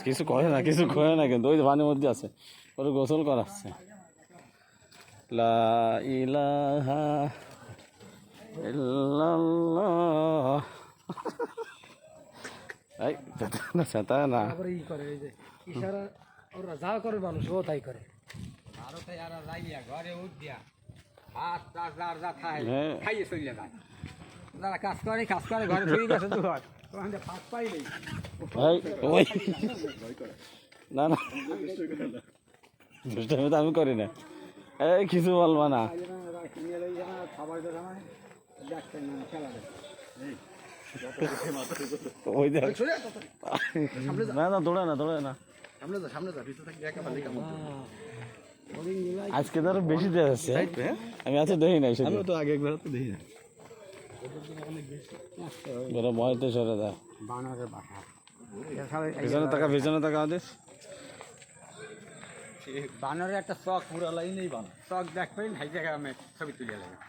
কিছু কয় না কিন্তু ওই যে পানির মধ্যে আছে ওরা গোসল করাচ্ছে লা ইলাহা ইল্লাল্লাহ এই সেটা না ই করে এই যে ইশারা ওরা যা করে মানুষ ও তাই করে আরো তাই আর যাইয়া ঘরে উঠ দিয়া ভাত টাত যার যা খায় খাইয়ে চলে যায় যারা কাজ করে ঘরে চলে গেছে তো হয় ওখানে ফাঁক পাইলেই ওই না না দুষ্টামি তো আমি করি না এই কিছু বলবা না ওই দেখ না না দৌড়ে না সামনে যা ভিতরে থাকি একেবারে আজকে তো আরো বেশি দেওয়া যাচ্ছে আমি আজকে দেখি নাই আমি তো আগে একবার তো দেখি না বেরো ময়তে সরে দেয় বানরের বাসা পিছনে টাকা আমাদের বানরের একটা চক পুরো লাইনেই বানর চক দেখবেন হাই জায়গায় আমি ছবি তুলে লাগে